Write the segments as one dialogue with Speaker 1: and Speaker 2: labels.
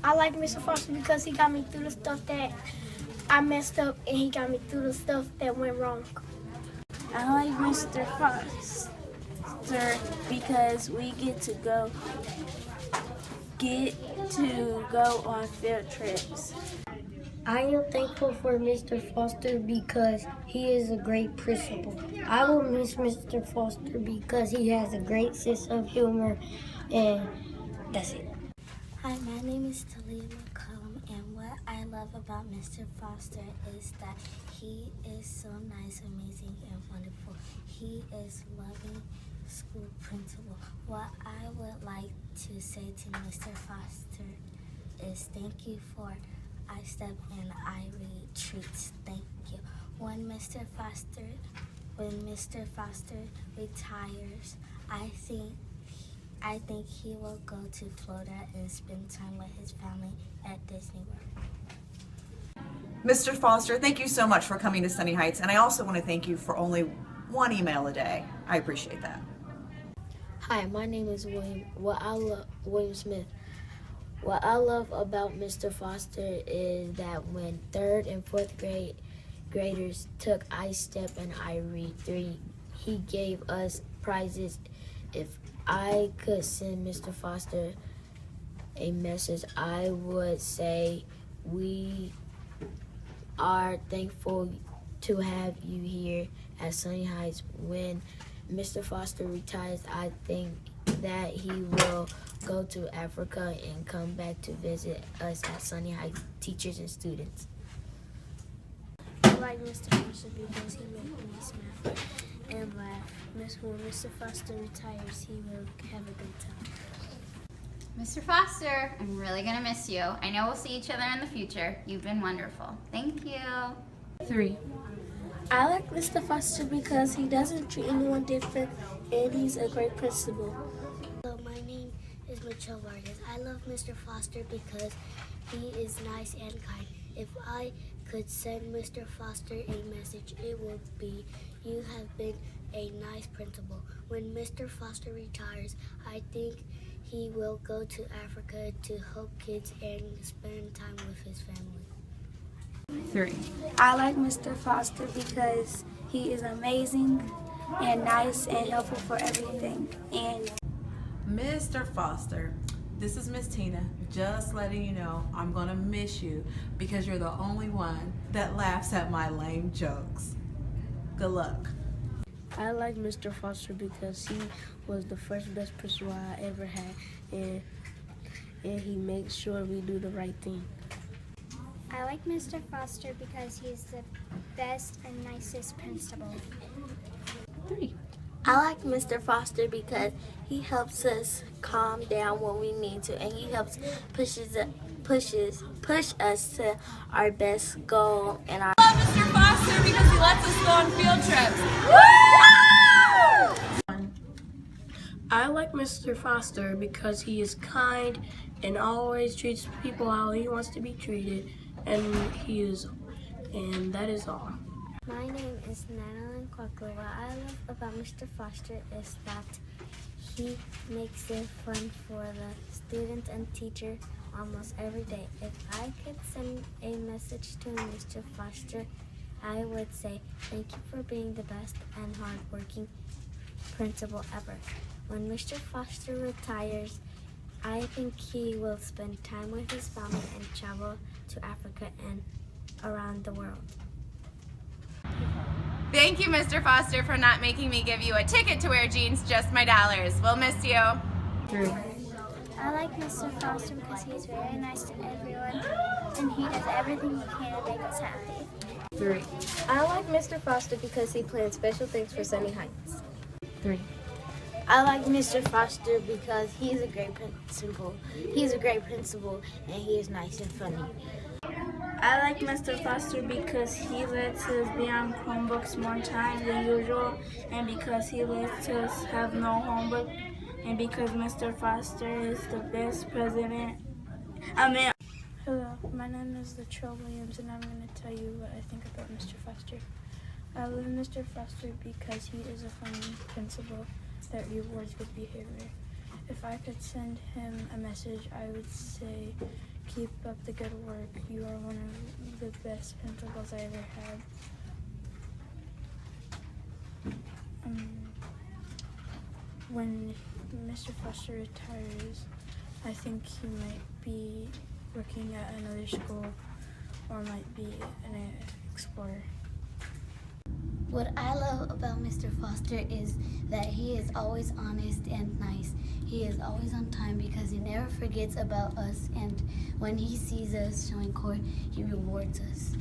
Speaker 1: I like Mr. Foster because he got me through the stuff that I messed up, and he got me through the stuff that went wrong.
Speaker 2: I like Mr. Foster because we get to go on field trips.
Speaker 1: I am thankful for Mr. Foster because he is a great principal. I will miss Mr. Foster because he has a great sense of humor, and that's it.
Speaker 3: Hi, my name is Talia McCollum, and what I love about Mr. Foster is that he is so nice, amazing, and wonderful. He is loving school principal. What I would like to say to Mr. Foster is thank you for I Step and I Read treats. Thank you. When Mr. Foster retires, I think he will go to Florida and spend time with his family at Disney World.
Speaker 4: Mr. Foster, thank you so much for coming to Sunny Heights, and I also want to thank you for only one email a day. I appreciate that.
Speaker 5: Hi, my name is William Smith. What I love about Mr. Foster is that when 3rd and 4th graders took I Step and I Read 3, he gave us prizes. If I could send Mr. Foster a message, I would say we are thankful to have you here at Sunny Heights. When Mr. Foster retires, I think that he will go to Africa and come back to visit us at Sunny Heights, teachers and students.
Speaker 1: I like Mr. Foster because he makes me smile and laugh. When Mr. Foster retires, he will have a good time.
Speaker 6: Mr. Foster, I'm really gonna miss you. I know we'll see each other in the future. You've been wonderful. Thank you.
Speaker 2: 3.
Speaker 1: I like Mr. Foster because he doesn't treat anyone different, and he's a great principal.
Speaker 3: So my name is Michelle Vargas. I love Mr. Foster because he is nice and kind. If I could send Mr. Foster a message, it would be, you have been a nice principal. When Mr. Foster retires, I think he will go to Africa to help kids and spend time with his family.
Speaker 2: 3.
Speaker 1: I like Mr. Foster because he is amazing and nice and helpful for everything. And
Speaker 7: Mr. Foster, this is Miss Tina, just letting you know I'm gonna miss you because you're the only one that laughs at my lame jokes. Good luck.
Speaker 1: I like Mr. Foster because he was the first best principal I ever had, and he makes sure we do the right thing.
Speaker 8: I like Mr. Foster because he's the best and nicest principal.
Speaker 2: 3.
Speaker 3: I like Mr. Foster because he helps us calm down when we need to, and he helps push us to our best goal and our.
Speaker 9: I love Mr. Foster because he lets us go on field trips.
Speaker 1: I like Mr. Foster because he is kind and always treats people how he wants to be treated, and that is all.
Speaker 3: My name is Natalie Quackler. What I love about Mr. Foster is that he makes it fun for the student and teacher almost every day. If I could send a message to Mr. Foster, I would say thank you for being the best and hardworking principal ever. When Mr. Foster retires, I think he will spend time with his family and travel to Africa and around the world.
Speaker 9: Thank you, Mr. Foster, for not making me give you a ticket to wear jeans, just my dollars. We'll miss you.
Speaker 2: 3.
Speaker 8: I like Mr. Foster because he's very nice to everyone and he does everything he can to make us happy.
Speaker 2: 3.
Speaker 5: I like Mr. Foster because he plans special things for Sunny Heights.
Speaker 2: 3.
Speaker 5: I like Mr. Foster because he's a great principal. He's a great principal and he is nice and funny.
Speaker 2: I like Mr. Foster because he lets us be on Chromebooks more time than usual, and because he lets us have no homework, and because Mr. Foster is the best president.
Speaker 1: Hello, my name is Latrell Williams, and I'm going to tell you what I think about Mr. Foster. I love Mr. Foster because he is a funny principal that rewards good behavior,
Speaker 2: If I could send him a message, I would say, keep up the good work. You are one of the best principals I ever had. When Mr. Foster retires, I think he might be working at another school or might be an explorer.
Speaker 5: What I love about Mr. Foster is that he is always honest and nice. He is always on time because he never forgets about us, and when he sees us showing court, he rewards us.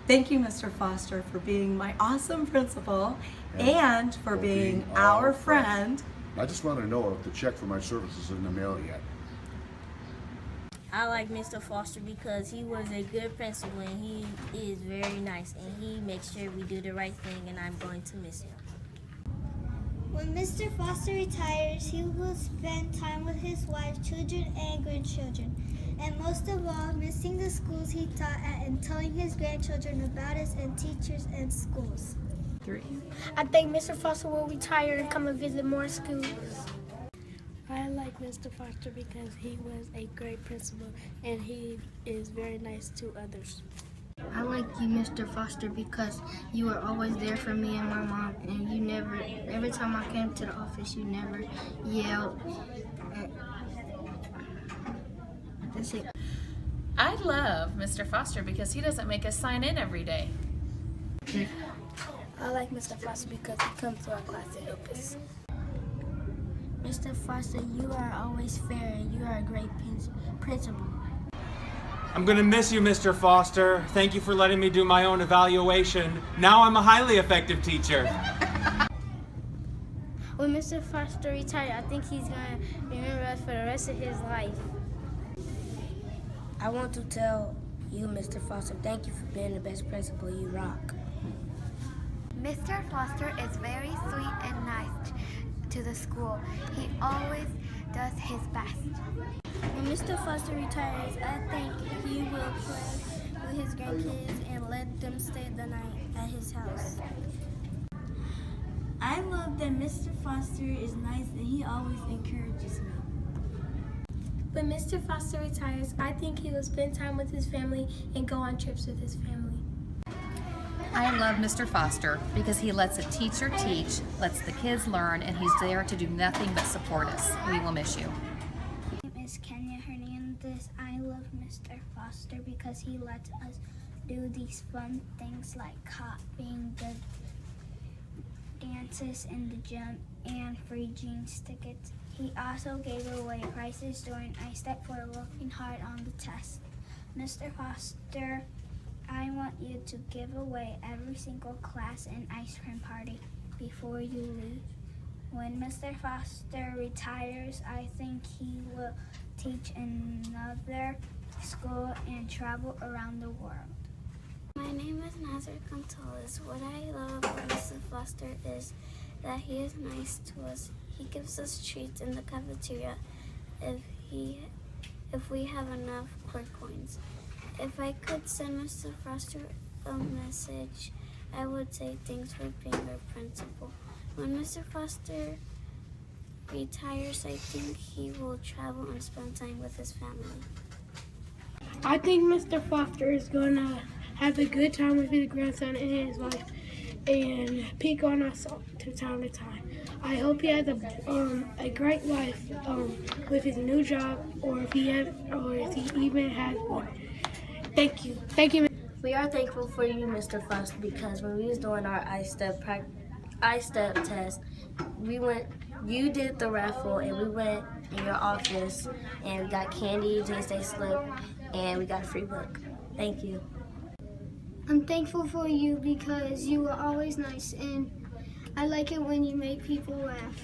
Speaker 10: Thank you, Mr. Foster, for being my awesome principal and for being our friend.
Speaker 11: I just want to know if the check for my services is in the mail yet.
Speaker 12: I like Mr. Foster because he was a good principal and he is very nice and he makes sure we do the right thing, and I'm going to miss him.
Speaker 8: When Mr. Foster retires, he will spend time with his wife, children, and grandchildren. And most of all, missing the schools he taught at and telling his grandchildren about us and teachers and schools.
Speaker 1: 3. I think Mr. Foster will retire and come and visit more schools.
Speaker 13: I like Mr. Foster because he was a great principal and he is very nice to others.
Speaker 1: I like you, Mr. Foster, because you were always there for me and my mom, and you never, every time I came to the office, you never yelled. That's it.
Speaker 9: I love Mr. Foster because he doesn't make us sign in every day.
Speaker 13: I like Mr. Foster because he comes to our class to help us.
Speaker 1: Mr. Foster, you are always fair, and you are a great principal.
Speaker 14: I'm gonna miss you, Mr. Foster. Thank you for letting me do my own evaluation. Now I'm a highly effective teacher.
Speaker 13: When Mr. Foster retires, I think he's gonna remember us for the rest of his life.
Speaker 1: I want to tell you, Mr. Foster, thank you for being the best principal. You rock.
Speaker 3: Mr. Foster is very sweet and nice to the school. He always does his best.
Speaker 8: When Mr. Foster retires, I think he will play with his grandkids and let them stay the night at his house.
Speaker 2: I love that Mr. Foster is nice and he always encourages me.
Speaker 13: When Mr. Foster retires, I think he will spend time with his family and go on trips with his family.
Speaker 15: I love Mr. Foster because he lets a teacher teach, lets the kids learn, and he's there to do nothing but support us. We will miss you.
Speaker 8: My name is Kenya Hernandez. I love Mr. Foster because he lets us do these fun things like copying the dances in the gym and free jeans tickets. He also gave away prizes during ISTEP for working hard on the test. Mr. Foster, I want you to give away every single class and ice cream party before you leave. When Mr. Foster retires, I think he will teach another school and travel around the world.
Speaker 3: My name is Nazar Gonzalez. What I love about Mr. Foster is that he is nice to us. He gives us treats in the cafeteria if we have enough court coins. If I could send Mr. Foster a message, I would say thanks for being our principal. When Mr. Foster retires, I think he will travel and spend time with his family.
Speaker 13: I think Mr. Foster is going to have a good time with his grandson and his wife and pick on us from time to time. I hope he has a great life with his new job, or if he even has one. Thank you. Thank you.
Speaker 1: We are thankful for you, Mr. Foster, because when we was doing our ISTEP test, you did the raffle, and we went in your office, and we got candy, J-Stay slip, and we got a free book. Thank you.
Speaker 13: I'm thankful for you because you were always nice, and I like it when you make people laugh.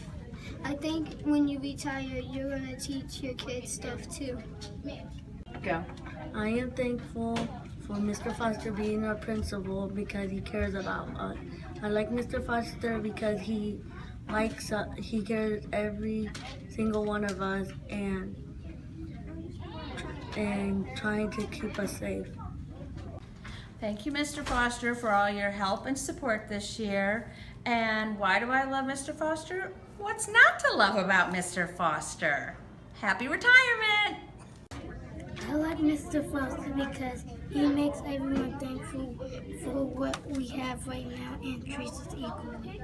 Speaker 13: I think when you retire, you're going to teach your kids stuff too.
Speaker 10: Go.
Speaker 1: I am thankful for Mr. Foster being our principal because he cares about us. I like Mr. Foster because he cares every single one of us and trying to keep us safe.
Speaker 16: Thank you, Mr. Foster, for all your help and support this year. And why do I love Mr. Foster? What's not to love about Mr. Foster? Happy retirement!
Speaker 1: I like Mr. Foster because he makes everyone thankful for what we have right now and treats us equally.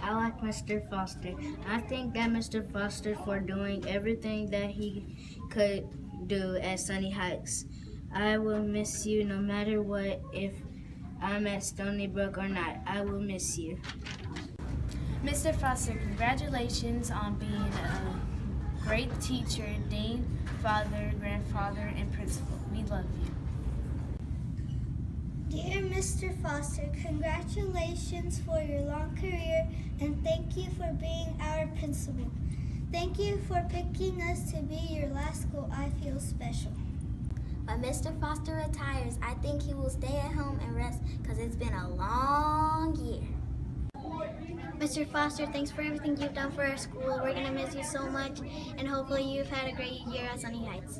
Speaker 17: I like Mr. Foster. I thank that Mr. Foster for doing everything that he could do at Sunny Heights. I will miss you no matter what, if I'm at Stony Brook or not. I will miss you.
Speaker 18: Mr. Foster, congratulations on being a great teacher, dean, father, grandfather, and principal. We love you.
Speaker 8: Dear Mr. Foster, congratulations for your long career and thank you for being our principal. Thank you for picking us to be your last school. I feel special.
Speaker 3: When Mr. Foster retires, I think he will stay at home and rest because it's been a long year.
Speaker 8: Mr. Foster, thanks for everything you've done for our school. We're going to miss you so much and hopefully you've had a great year at Sunny Heights.